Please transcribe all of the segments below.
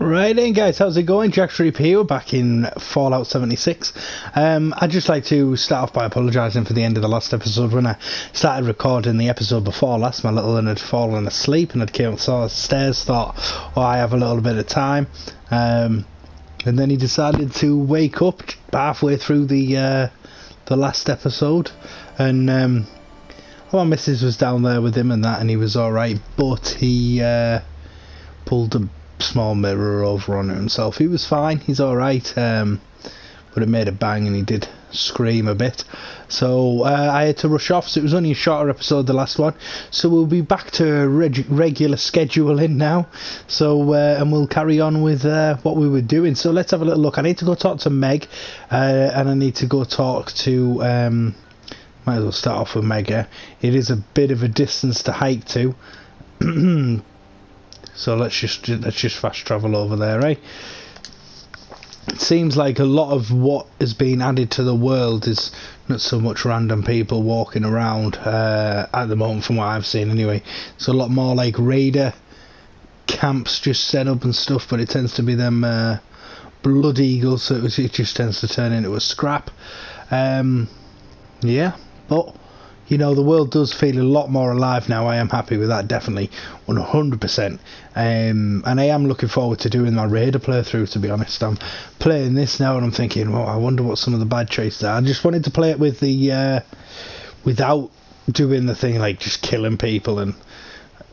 Right then guys, how's it going? Jack3 here, back in Fallout 76. I'd just like to start off by apologising for the end of the last episode. When I started recording the episode before last, my little one had fallen asleep and had came up the stairs, thought, oh, I have a little bit of time. And then he decided to wake up halfway through the last episode. And my missus was down there with him and that, and he was alright, but he pulled a small mirror over on himself. He was fine, he's alright, but it made a bang and he did scream a bit, so I had to rush off. So it was only a shorter episode, the last one, so we'll be back to regular scheduling now, so and we'll carry on with what we were doing. So let's have a little look. I need to go talk to Meg, and I need to go talk to might as well start off with Meg. It is a bit of a distance to hike to. So let's just fast travel over there, eh? It seems like a lot of what has been added to the world is not so much random people walking around at the moment, from what I've seen anyway. It's a lot more like raider camps just set up and stuff, but it tends to be them blood eagles, so it just tends to turn into a scrap. Yeah, but you know, the world does feel a lot more alive now. I am happy with that, definitely, 100%. And I am looking forward to doing my Raider playthrough, to be honest. I'm playing this now and I'm thinking, well, I wonder what some of the bad traits are. I just wanted to play it with the, without doing the thing like just killing people and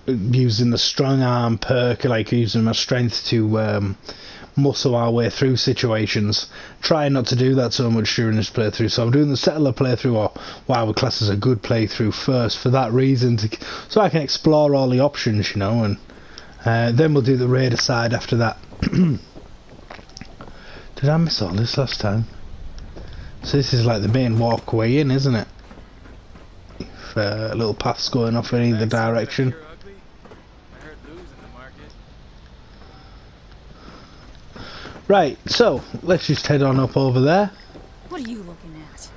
using the strong arm perk, like using my strength to muscle our way through situations. Trying not to do that so much during this playthrough, so I'm doing the settler playthrough, or what I would class as a good playthrough, first, for that reason, so I can explore all the options, you know, and then we'll do the raider side after that. Did I miss all this last time? So this is like the main walkway in, isn't it? If, little paths going off in either direction. Right, so let's just head on up over there. What are you looking at?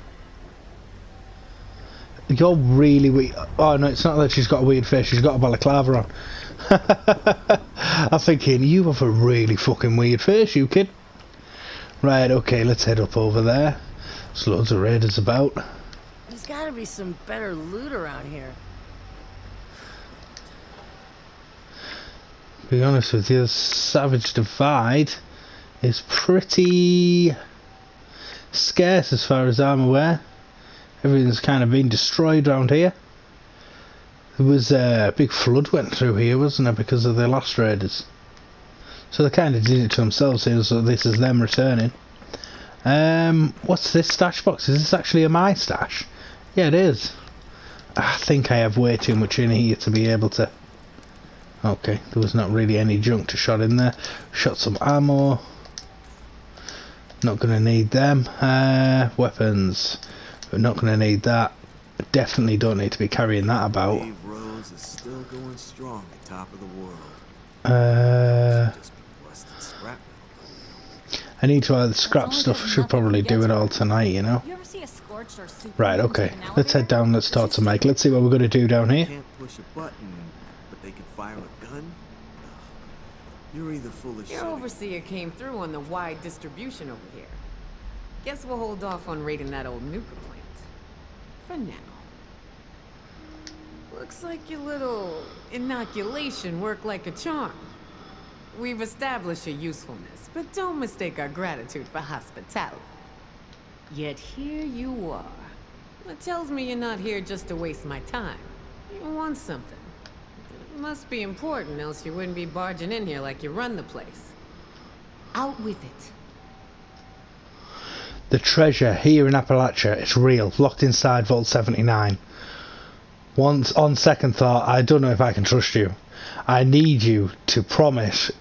You're really weird. Oh no, it's not that she's got a weird face, she's got a balaclava on. I'm thinking, you have a really fucking weird face, you kid. Right, okay, let's head up over there. There's loads of raiders about. There's gotta be some better loot around here. To be honest with you, Savage Divide is pretty scarce as far as I'm aware. Everything's kind of been destroyed around here. There was a big flood went through here, wasn't it, because of the last raiders. So they kind of did it to themselves here, so this is them returning. What's this stash box? Is this actually a my stash? Yeah, it is. I think I have way too much in here to be able to... Okay, there was not really any junk to shot in there. Shot some ammo. Not going to need them. Weapons. We're not going to need that. Definitely don't need to be carrying that about. Rose is still going strong at top of the world. I need to either scrap stuff. I should probably do it all tonight, you know. Right, okay. Let's head down. Let's talk to Mike. Let's see what we're going to do down here. Can't push a button, but they can fire a gun. You're either full of shit. Your overseer came through on the wide distribution over here. Guess we'll hold off on raiding that old nuclear plant. For now. Looks like your little inoculation worked like a charm. We've established your usefulness, but don't mistake our gratitude for hospitality. Yet here you are. That tells me you're not here just to waste my time. You want something. It must be important, else you wouldn't be barging in here like you run the place. Out with it. The treasure here in Appalachia, it's real, locked inside Vault 79. Once, on second thought, I don't know if I can trust you. I need you to promise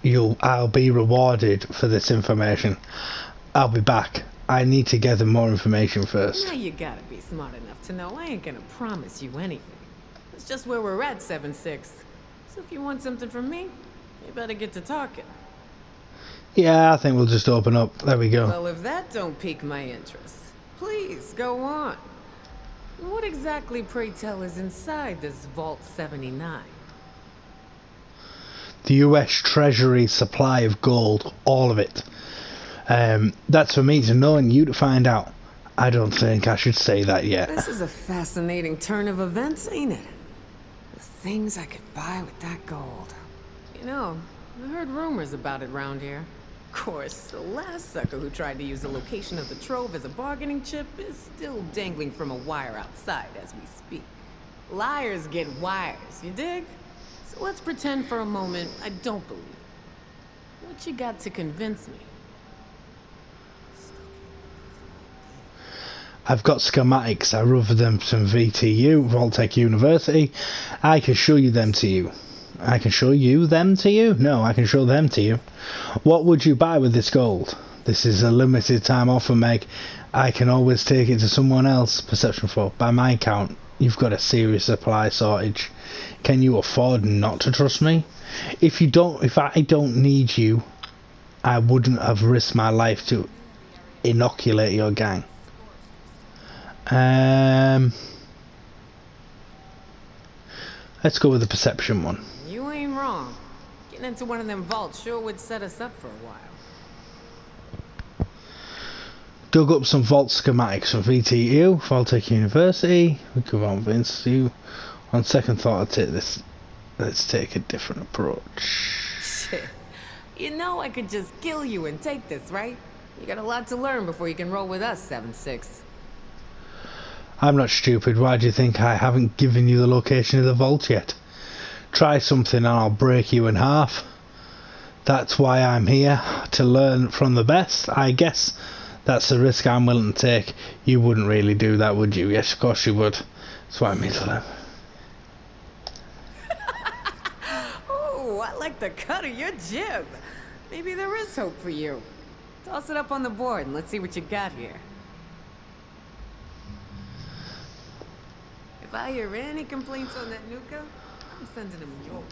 I'll be rewarded for this information. I'll be back. I need to gather more information first. Now you gotta be smart enough to know I ain't gonna promise you anything. It's just where we're at, 7-6. So if you want something from me, you better get to talking. Yeah, I think we'll just open up. There we go. Well, if that don't pique my interest, please go on. What exactly, pray tell, is inside this Vault 79? The US Treasury supply of gold, all of it. That's for me to know and you to find out. I don't think I should say that yet. This is a fascinating turn of events, ain't it? The things I could buy with that gold. You know, I heard rumors about it round here. Of course, the last sucker who tried to use the location of the trove as a bargaining chip is still dangling from a wire outside as we speak. Liars get wires, you dig? So let's pretend for a moment I don't believe it. What you got to convince me? I've got schematics. I run them from VTU, Vault-Tec University. I can show you them to you. I can show you them to you? No, I can show them to you. What would you buy with this gold? This is a limited time offer, Meg. I can always take it to someone else. Perception 4. By my count, you've got a serious supply shortage. Can you afford not to trust me? If I don't need you, I wouldn't have risked my life to inoculate your gang. Let's go with the perception one. You ain't wrong. Getting into one of them vaults sure would set us up for a while. Dug up some vault schematics from VTU, Vault-Tec University. We could convince you. On second thought, I'd take this. Let's take a different approach. Shit. You know I could just kill you and take this, right? You got a lot to learn before you can roll with us, 7-6. I'm not stupid. Why do you think I haven't given you the location of the vault yet? Try something and I'll break you in half. That's why I'm here, to learn from the best. I guess that's the risk I'm willing to take. You wouldn't really do that, would you? Yes, of course you would. That's why I'm here to learn. Oh, I like the cut of your jib. Maybe there is hope for you. Toss it up on the board and let's see what you got here. If I hear any complaints on that Nuka, I'm sending them your way.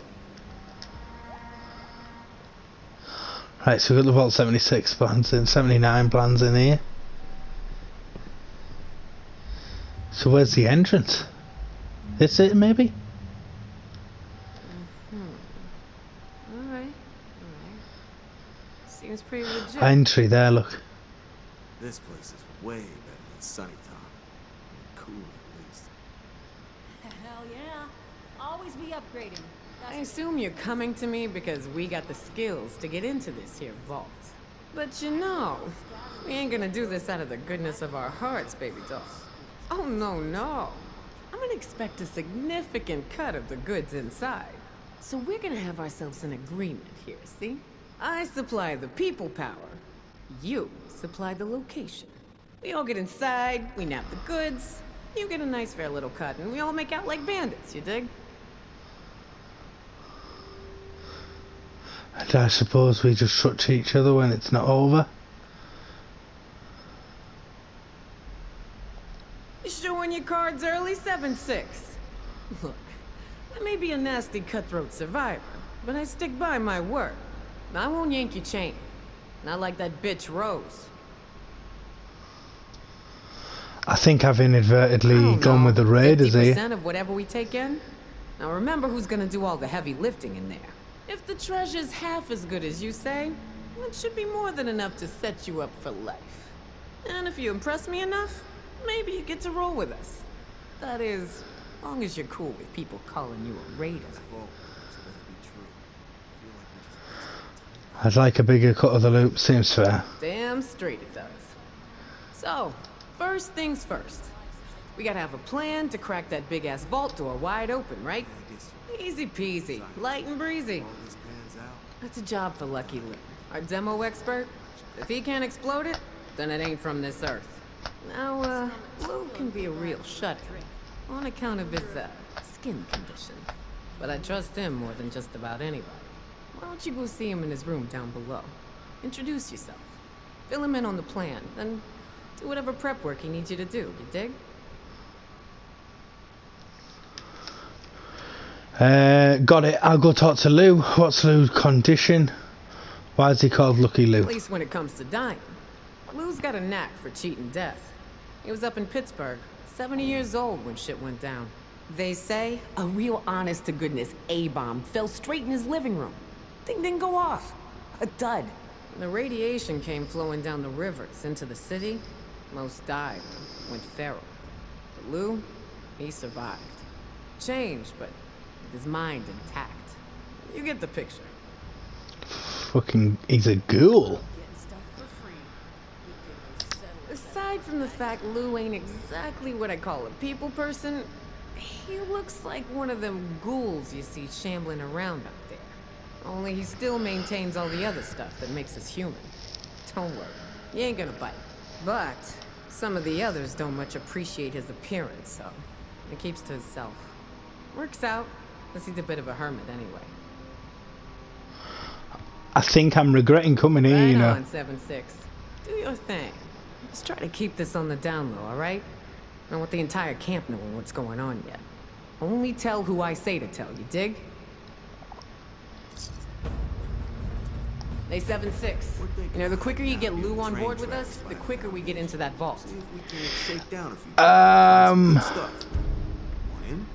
Right, so we've got the Vault 76 plans in, 79 plans in here. So where's the entrance? Is it maybe? Alright. Seems pretty legit. Entry there, look. This place is way better than Sunnytown. Cool, at least. Hell yeah. Always be upgrading. I assume you're coming to me because we got the skills to get into this here vault. But you know, we ain't gonna do this out of the goodness of our hearts, baby doll. Oh, no. I'm gonna expect a significant cut of the goods inside. So we're gonna have ourselves an agreement here, see? I supply the people power. You supply the location. We all get inside, we nab the goods, you get a nice fair little cut, and we all make out like bandits, you dig? And I suppose we just touch each other when it's not over. You showing your cards early, 7-6. Look, I may be a nasty cutthroat survivor, but I stick by my word. I won't yank your chain. Not like that bitch Rose. I think I've inadvertently gone with the raiders here. 50% of whatever we take in? Now remember who's gonna do all the heavy lifting in there. If the treasure's half as good as you say, it should be more than enough to set you up for life. And if you impress me enough, maybe you get to roll with us. That is, as long as you're cool with people calling you a raider. I'd like a bigger cut of the loop, seems fair. Damn straight it does. So, first things first. We gotta have a plan to crack that big-ass vault door wide open, right? Easy peasy, light and breezy. That's a job for Lucky Lou, our demo expert. If he can't explode it, then it ain't from this earth. Now, Lou can be a real shutter on account of his, skin condition. But I trust him more than just about anybody. Why don't you go see him in his room down below? Introduce yourself. Fill him in on the plan, then do whatever prep work he needs you to do, you dig? Got it. I'll go talk to Lou. What's Lou's condition? Why is he called Lucky Lou? At least when it comes to dying. Lou's got a knack for cheating death. He was up in Pittsburgh, 70 years old when shit went down. They say a real honest-to-goodness A-bomb fell straight in his living room. Thing didn't go off. A dud. The radiation came flowing down the rivers into the city. Most died, went feral. But Lou, he survived. Changed, but with his mind intact. You get the picture. Fucking, he's a ghoul. Aside from the fact Lou ain't exactly what I call a people person, he looks like one of them ghouls you see shambling around up there. Only he still maintains all the other stuff that makes us human. Don't worry, he ain't gonna bite. But some of the others don't much appreciate his appearance, so he keeps to himself. Works out, because he's a bit of a hermit anyway. I think I'm regretting coming here, you know. Right on, 7-6. Do your thing. Let's try to keep this on the down low, alright? I don't want the entire camp knowing what's going on yet. Only tell who I say to tell, you dig? Hey, 7-6. You know, the quicker you get Lou on board with us, the quicker we get into that vault. See if we can shake down a few good stuff. Want in?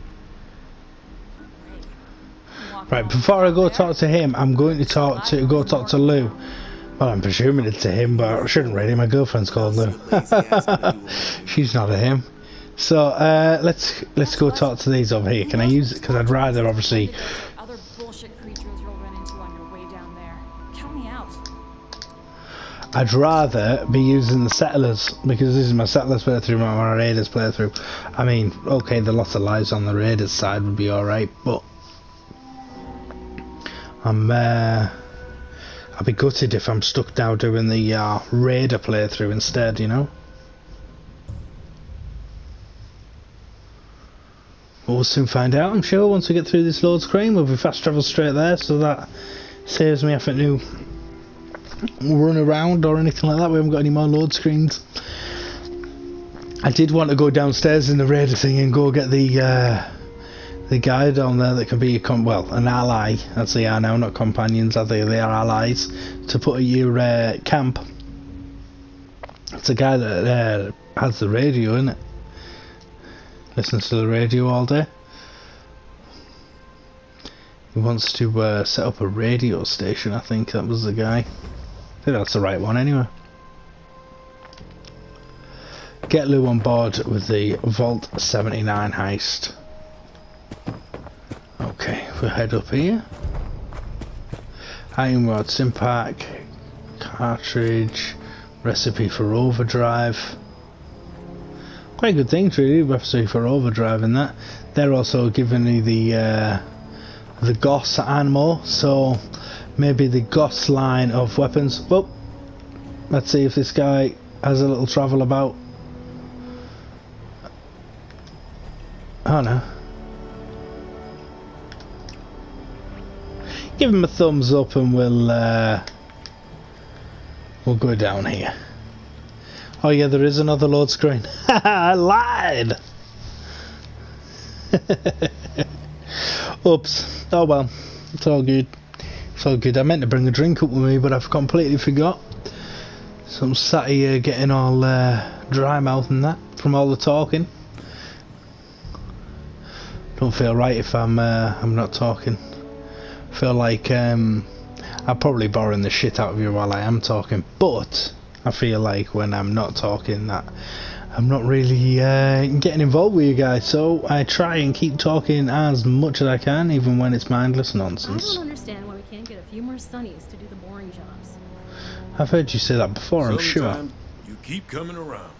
Right, before I go talk to him, I'm going to go talk to Lou. Well, I'm presuming it's to him, but I shouldn't really. My girlfriend's called Lou. She's not a him. So let's go talk to these over here. Can I use it? Because I'd rather obviously. Other bullshit creatures you'll run into on your way down there. Count me out. I'd rather be using the settlers, because this is my settlers playthrough, my raiders playthrough. I mean, okay, the lots of lives on the raiders side would be alright, but I'll be gutted if I'm stuck now doing the raider playthrough instead, you know. We'll soon find out, I'm sure. Once we get through this load screen, we'll be fast travel straight there, so that saves me having to run around or anything like that. We haven't got any more load screens. I did want to go downstairs in the raider thing and go get the guy down there that can be an ally, as they are now, not companions, as they are allies, to put at your camp. It's a guy that has the radio, isn't it? Listens to the radio all day. He wants to set up a radio station, I think that was the guy. I think that's the right one anyway. Get Lou on board with the Vault 79 heist. Okay, we'll head up here. Iron rod, Simpack, cartridge, recipe for overdrive. Quite good things really, recipe for overdrive and that. They're also giving me the Goss animal, so maybe the Goss line of weapons. Well, let's see if this guy has a little travel about. Oh no. Give him a thumbs up and we'll go down here. Oh yeah, there is another load screen. I lied! Oops. Oh well. It's all good. It's all good. I meant to bring a drink up with me, but I've completely forgot. So I'm sat here getting all dry mouth and that from all the talking. Don't feel right if I'm not talking. Feel like I'm probably boring the shit out of you while I am talking, but I feel like when I'm not talking that I'm not really getting involved with you guys, so I try and keep talking as much as I can, even when it's mindless nonsense. I don't understand why we can't get a few more Sunnies to do the boring jobs. I've heard you say that before, I'm sure. Sometimes you keep coming around.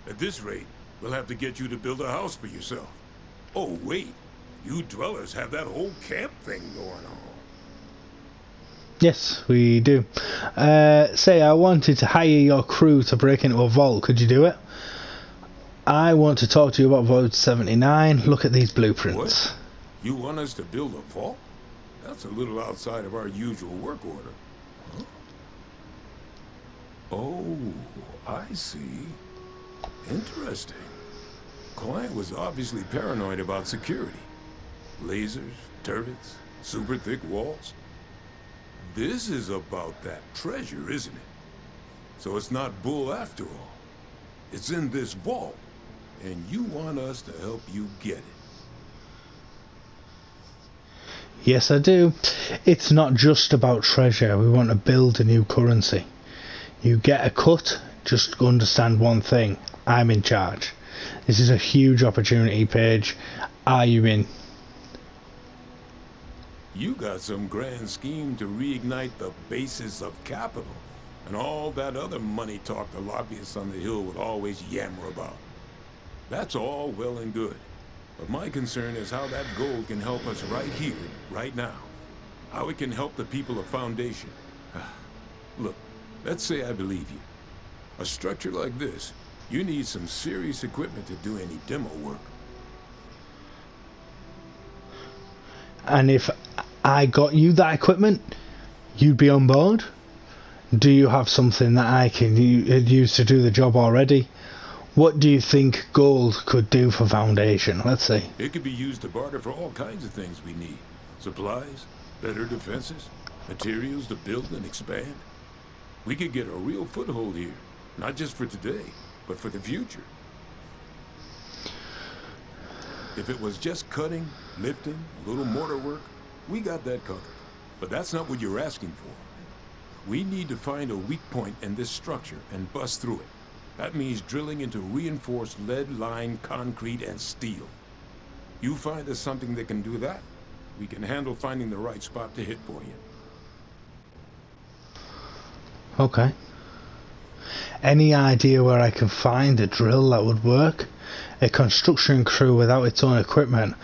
At this rate, we'll have to get you to build a house for yourself. Oh wait, you dwellers have that whole camp thing going on. Yes, we do. Say I wanted to hire your crew to break into a vault. Could you do it? I want to talk to you about Vault 79. Look at these blueprints. What? You want us to build a vault? That's a little outside of our usual work order. Huh? Oh, I see. Interesting. Client was obviously paranoid about security. Lasers, turrets, super thick walls. This is about that treasure, isn't it? So it's not bull after all. It's in this vault, and you want us to help you get it. Yes, I do. It's not just about treasure. We want to build a new currency. You get a cut, just understand one thing. I'm in charge. This is a huge opportunity, Paige. Are you in? You got some grand scheme to reignite the basis of capital, and all that other money talk the lobbyists on the Hill would always yammer about. That's all well and good, but my concern is how that gold can help us right here, right now. How it can help the people of Foundation. Look, let's say I believe you. A structure like this, you need some serious equipment to do any demo work. And if I got you that equipment, you'd be on board? Do you have something that I can use to do the job already? What do you think gold could do for Foundation? Let's see. It could be used to barter for all kinds of things we need. Supplies, better defenses, materials to build and expand. We could get a real foothold here, not just for today, but for the future. If it was just cutting, lifting, a little mortar work, we got that covered. But that's not what you're asking for. We need to find a weak point in this structure and bust through it. That means drilling into reinforced lead-lined concrete and steel. You find us something that can do that, we can handle finding the right spot to hit for you. Okay. Any idea where I can find a drill that would work? A construction crew without its own equipment.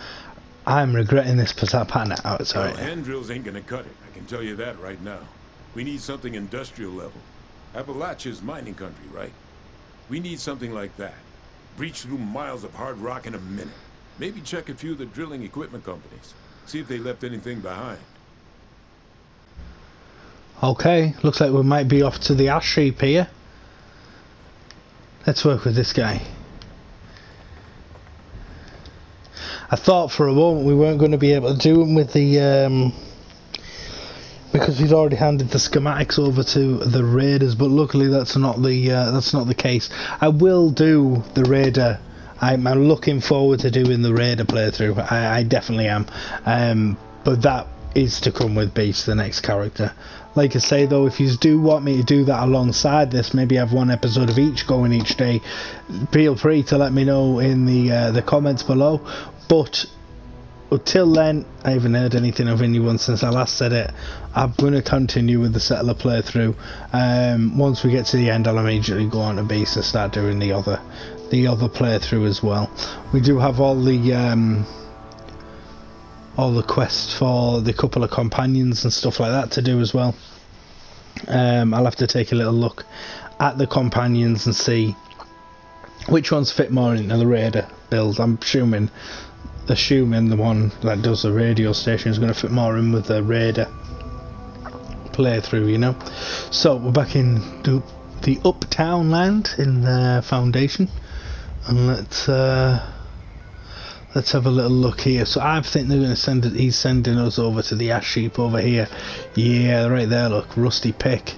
I'm regretting this pattern out. It's Well, alright. hand drills ain't gonna cut it, I can tell you that right now. We need something industrial level. Appalachia's mining country, right? We need something like that. Breach through miles of hard rock in a minute. Maybe check a few of the drilling equipment companies. See if they left anything behind. Okay, looks like we might be off to the ash heap here. Let's work with this guy. I thought for a moment we weren't going to be able to do them with the because we'd already handed the schematics over to the raiders, but luckily that's not the case. I will do the raider. I'm looking forward to doing the raider playthrough. I definitely am. But that is to come with Beast, the next character. Like I say though, if you do want me to do that alongside this, maybe have one episode of each going each day, feel free to let me know in the comments below. But until then, I haven't heard anything of anyone since I last said it. I'm going to continue with the Settler playthrough. Once we get to the end, I'll immediately go on to Beast and start doing the other playthrough as well. We do have all the quests for the couple of companions and stuff like that to do as well. I'll have to take a little look at the companions and see which ones fit more into the raider build. I'm assuming the one that does the radio station is going to fit more in with the raider playthrough, you know. So we're back in the Uptown land in the Foundation, and let's have a little look here. So I think they're going to he's sending us over to the ash heap over here. Yeah, right there, look, rusty pick.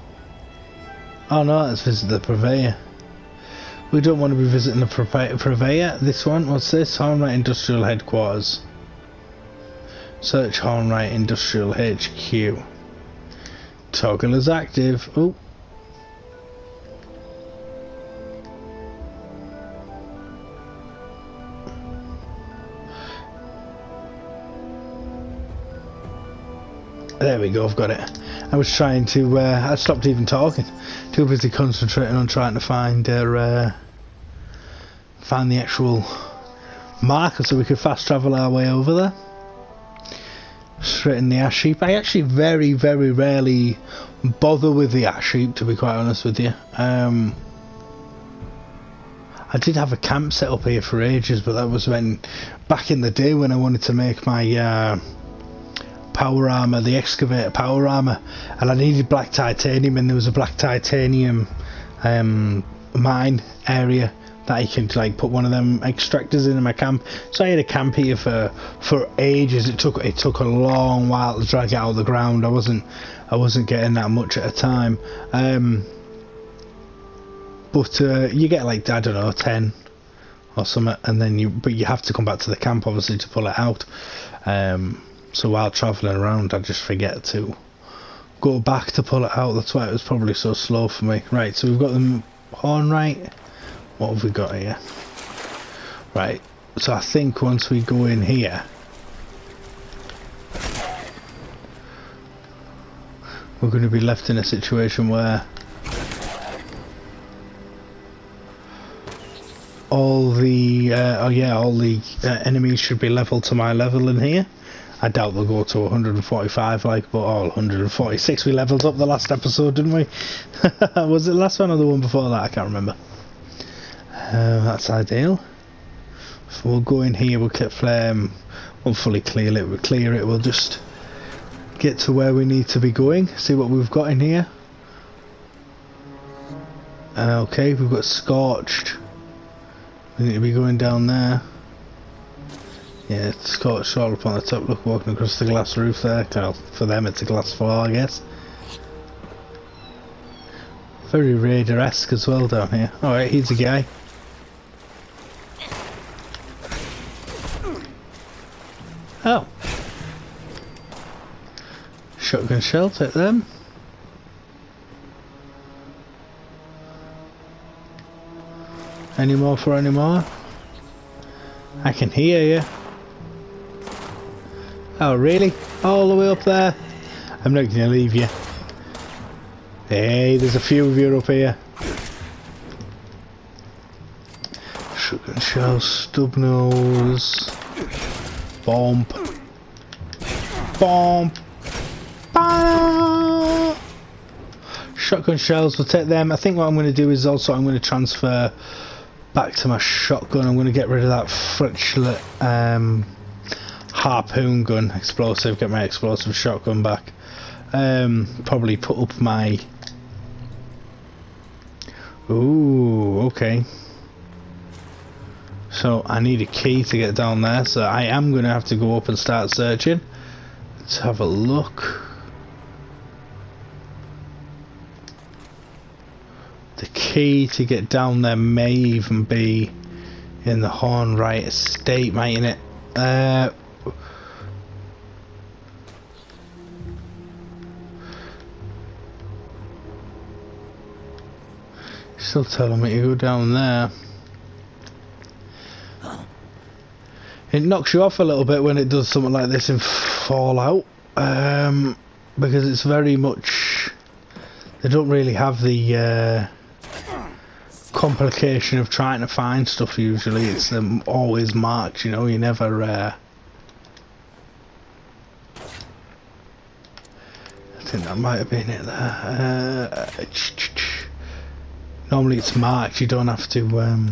Oh no, let's visit the purveyor. We don't want to be visiting the purveyor. This one, what's this? Hornwright Industrial Headquarters. Search Hornwright Industrial HQ. Toggle is active. Oh. There we go, I've got it. I was trying to, I stopped even talking. Too busy concentrating on trying to find the actual marker so we could fast travel our way over there. Straight in the ash heap. I actually very, very rarely bother with the ash heap, to be quite honest with you. I did have a camp set up here for ages, but that was back in the day when I wanted to make my power armor, the excavator power armor, and I needed black titanium, and there was a black titanium mine area that I could like put one of them extractors in my camp. So I had a camp here for ages. It took a long while to drag it out of the ground. I wasn't getting that much at a time. But you get like, I don't know, 10 or something, and then you have to come back to the camp obviously to pull it out. So while travelling around I just forget to go back to pull it out. That's why it was probably so slow for me. Right, so we've got the horn right. What have we got here? Right, so I think once we go in here, we're going to be left in a situation where all the enemies should be level to my level in here. I doubt they'll go to 145 like, but all 146 we levelled up the last episode, didn't we? Was it the last one or the one before that? I can't remember. That's ideal. So we'll go in here, we'll keep flame, won't fully clear it, we'll just get to where we need to be going, see what we've got in here. Okay, we've got scorched. We need to be going down there. Yeah, it's scorched all up on the top. Look, walking across the glass roof there. Well, for them it's a glass floor, I guess. Very Raider-esque as well down here. Alright, here's a guy. Oh. Shotgun shell, take them. Any more for any more? I can hear you. Oh really? All the way up there? I'm not gonna leave you. Hey, there's a few of you up here. Shotgun shell, stub nose. Bomb. Bomb. Bah! Shotgun shells, we'll take them. I think what I'm going to do is also I'm going to transfer back to my shotgun. I'm going to get rid of that Fritchlet harpoon gun explosive, get my explosive shotgun back. Probably put up my... Ooh, okay. So I need a key to get down there, so I am going to have to go up and start searching. Let's have a look. The key to get down there may even be in the Hornwright estate, mightn't it? Still telling me to go down there. It knocks you off a little bit when it does something like this in Fallout, because it's very much, they don't really have the complication of trying to find stuff usually. It's always marked, you know, you never I think that might have been it there. Normally it's marked, you don't have to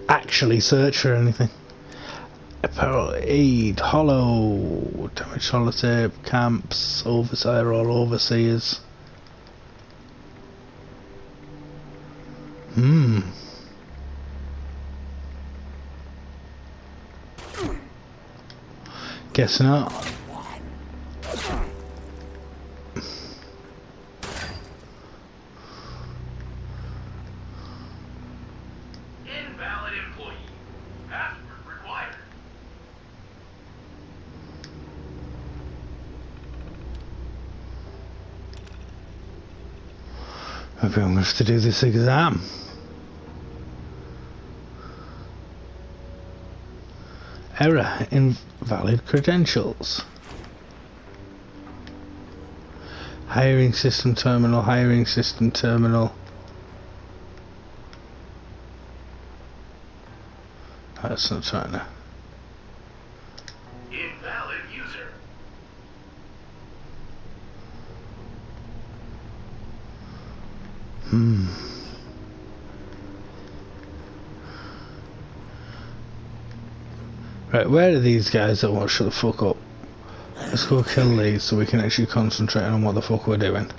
actually search for anything. Apparel aid, hollow, damaged holotape, camps, overseer or overseers. Guess not. Invalid employee. Password required. Maybe I'm going to have to do this exam. Error, invalid credentials. Hiring system terminal, hiring system terminal. That's not trying to. Invalid user. Right, where are these guys that want to shut the fuck up? Let's go kill these so we can actually concentrate on what the fuck we're doing.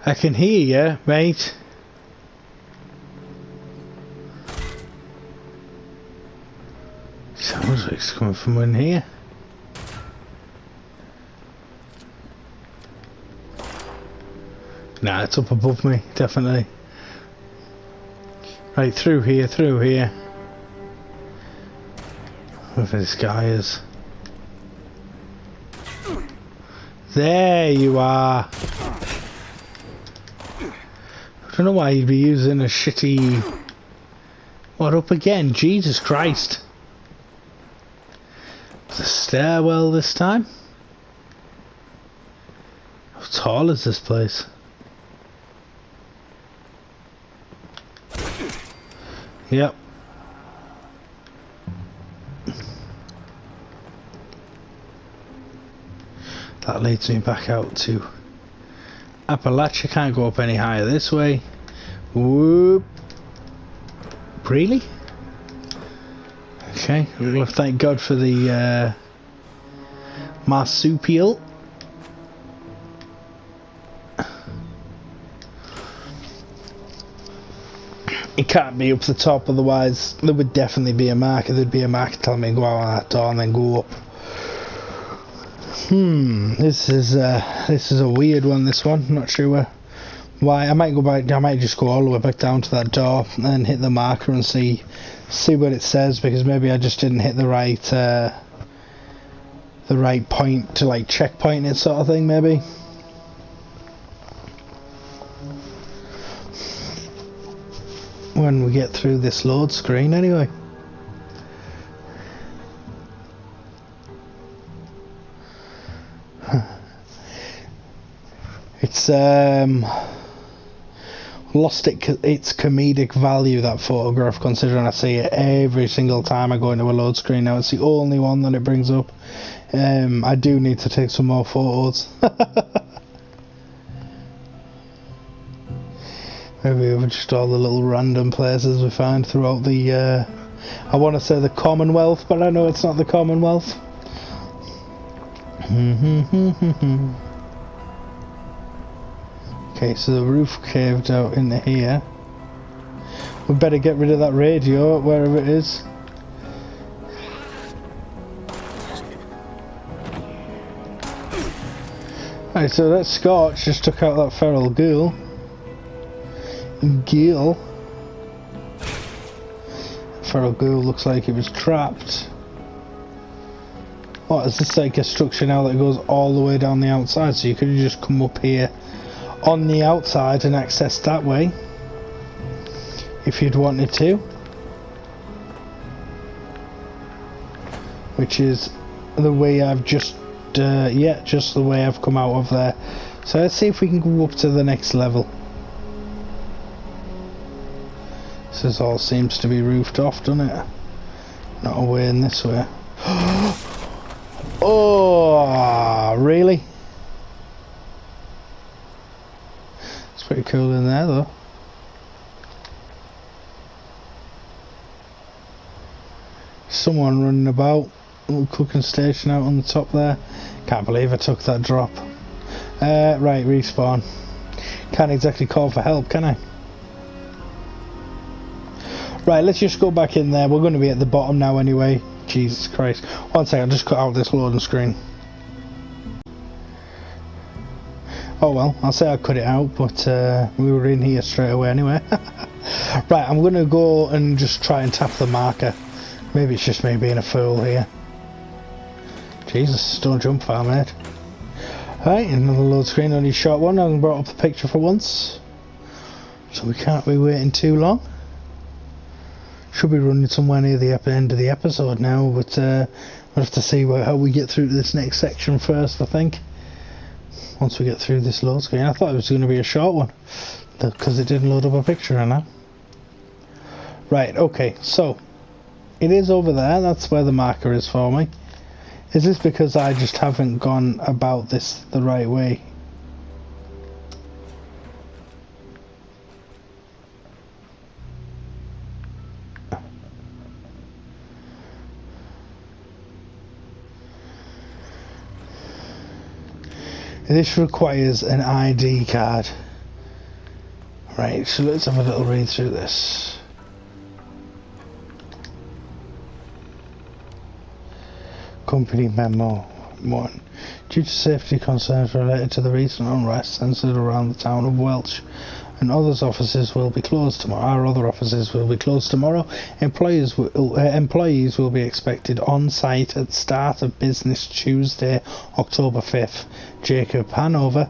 I can hear you, mate. Sounds like it's coming from in here. Nah, it's up above me, definitely. Right, through here, through here. Whoever this guy is. There you are. I don't know why you'd be using a shitty... What, up again? Jesus Christ. The stairwell this time? How tall is this place? Yep. That leads me back out to Appalachia. Can't go up any higher this way. Whoop. Really? Okay, well, thank God for the marsupial. It can't be up the top, otherwise there would definitely be a marker. There'd be a marker telling me to go out on that door and then go up. This is a weird one. This one, I'm not sure why. I might go back. I might just go all the way back down to that door and hit the marker and see what it says, because maybe I just didn't hit the right point to like checkpoint it, sort of thing. Maybe. When we get through this load screen, anyway. It's lost its comedic value, that photograph, considering I see it every single time I go into a load screen now. It's the only one that it brings up. I do need to take some more photos. Maybe of just all the little random places we find throughout the I want to say the Commonwealth, but I know it's not the Commonwealth. Okay, so the roof caved out into here. We better get rid of that radio, wherever it is. Right, so that Scorch just took out that feral ghoul. Feral ghoul looks like it was trapped. What, is this like a structure now that goes all the way down the outside? So you could just come up here on the outside and access that way if you'd wanted to, which is the way I've just just the way I've come out of there. So let's see if we can go up to the next level. This all seems to be roofed off, doesn't it? Not away in this way. Oh, really? It's pretty cool in there, though. Someone running about. Little cooking station out on the top there. Can't believe I took that drop. Right, respawn. Can't exactly call for help, can I? Right, let's just go back in there. We're going to be at the bottom now anyway. Jesus Christ. One second, I'll just cut out this loading screen. Oh well, I'll say I cut it out, but we were in here straight away anyway. Right, I'm going to go and just try and tap the marker. Maybe it's just me being a fool here. Jesus, don't jump far, mate. Right, another load screen, only a short one. I haven't brought up the picture for once, so we can't be waiting too long. Should be running somewhere near the end of the episode now, but we'll have to see how we get through to this next section first, I think. Once we get through this load screen. I thought it was going to be a short one, because it didn't load up a picture right now. Right, okay, so it is over there. That's where the marker is for me. Is this because I just haven't gone about this the right way? This requires an ID card. Right, so let's have a little read through this. Company memo. 1. Due to safety concerns related to the recent unrest centred around the town of Welch, and our other offices will be closed tomorrow. Employees will be expected on site at the start of business Tuesday, October 5th. Jacob Hanover,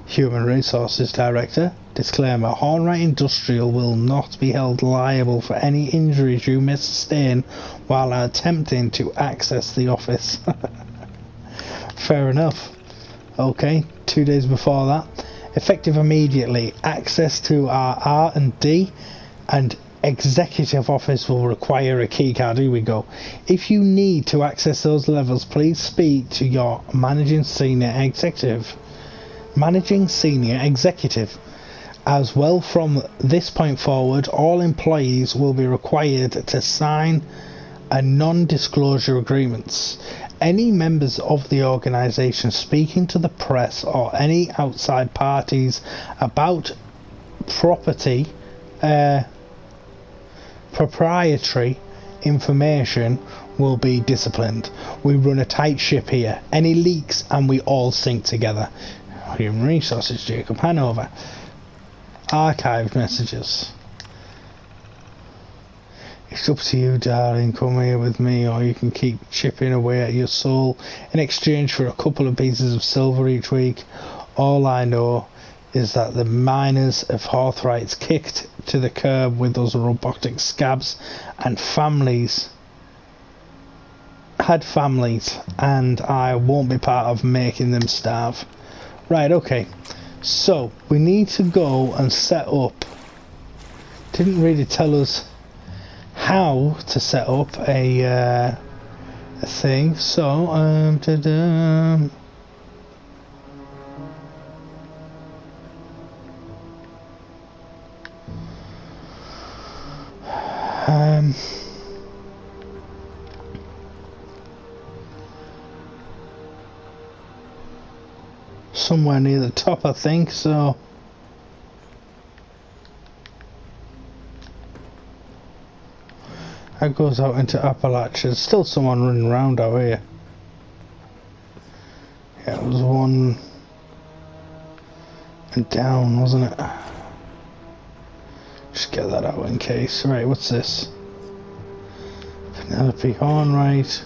Human Resources Director. Disclaimer: Hornwright Industrial will not be held liable for any injuries you may sustain while attempting to access the office. Fair enough. Okay, 2 days before that. Effective immediately, access to our R&D and executive office will require a keycard. Here we go. If you need to access those levels, please speak to your managing senior executive. As well, from this point forward, all employees will be required to sign a non-disclosure agreements. Any members of the organisation speaking to the press or any outside parties about proprietary information will be disciplined. We run a tight ship here. Any leaks and we all sink together. Human Resources, Jacob Hanover. Archived messages. It's up to you, darling. Come here with me, or you can keep chipping away at your soul in exchange for a couple of pieces of silver each week. All I know is that the miners of Hornwright's kicked to the curb with those robotic scabs and had families, and I won't be part of making them starve. Right, okay. So, we need to go and set up. Didn't really tell us how to set up a thing. So, somewhere near the top, I think. So. That goes out into Appalachia. There's still someone running around out here. Yeah, it was one and down, wasn't it? Just get that out in case. Right, what's this? Penelope Hornwright.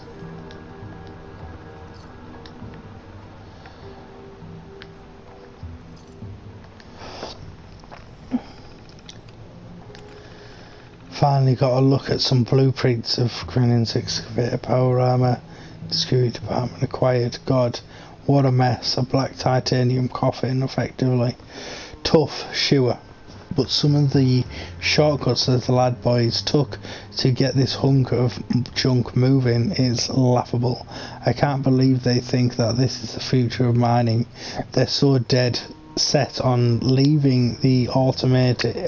Finally got a look at some blueprints of Grennan's excavator power armor. Discrete department acquired. God, what a mess. A black titanium coffin, effectively. Tough, sure. But some of the shortcuts that the lad boys took to get this hunk of junk moving is laughable. I can't believe they think that this is the future of mining. They're so dead set on leaving the automation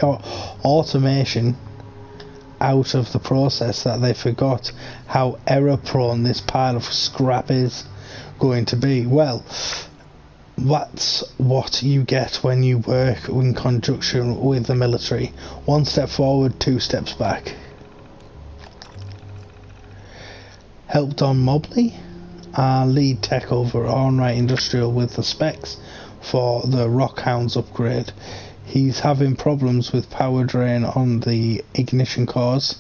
out of the process that they forgot how error prone this pile of scrap is going to be. Well, that's what you get when you work in conjunction with the military. 1 step forward, 2 steps back. Help Don Mobley, our lead tech over at Hornwright Industrial, with the specs for the Rockhounds upgrade. He's having problems with power drain on the ignition cores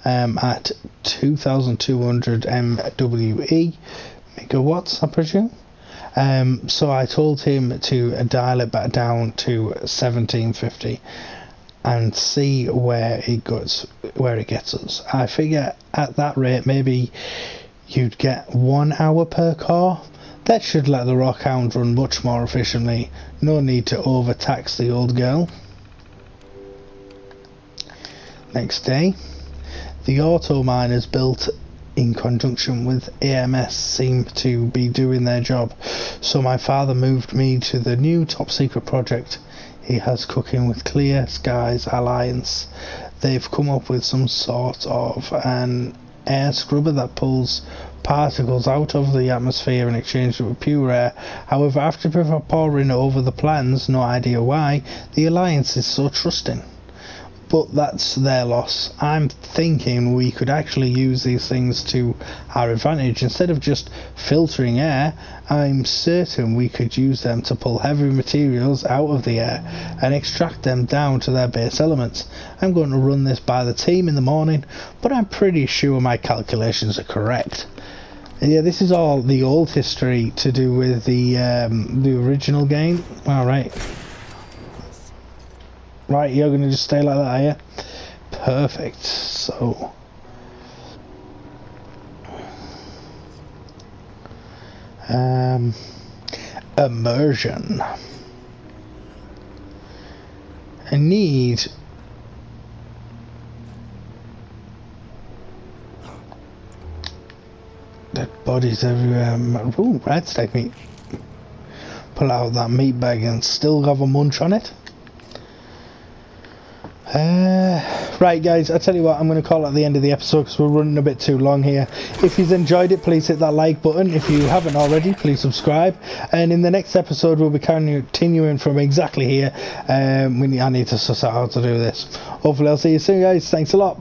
at 2,200 MWE, megawatts, I presume. So I told him to dial it back down to 1750 and see where it gets us. I figure at that rate maybe you'd get 1 hour per core. That should let the Rockhound run much more efficiently. No need to overtax the old girl. Next day, the auto miners built in conjunction with AMS seem to be doing their job, so my father moved me to the new top secret project he has cooking with Clear Skies Alliance. They've come up with some sort of an air scrubber that pulls particles out of the atmosphere and exchanges it with pure air. However, after poring over the plans, no idea why, the Alliance is so trusting. but that's their loss. I'm thinking we could actually use these things to our advantage. Instead of just filtering air, I'm certain we could use them to pull heavy materials out of the air and extract them down to their base elements. I'm going to run this by the team in the morning, but I'm pretty sure my calculations are correct. Yeah, this is all the old history to do with the original game. Alright. Right, you're going to just stay like that, are you? Perfect. So... immersion. I need... dead bodies everywhere. Ooh, red steak meat. Pull out that meat bag and still have a munch on it. Right guys, I tell you what, I'm going to call it the end of the episode because we're running a bit too long here. If you've enjoyed it, please hit that like button. If you haven't already, please subscribe. And in the next episode, we'll be continuing from exactly here. I need to suss out how to do this. Hopefully I'll see you soon guys. Thanks a lot. Bye.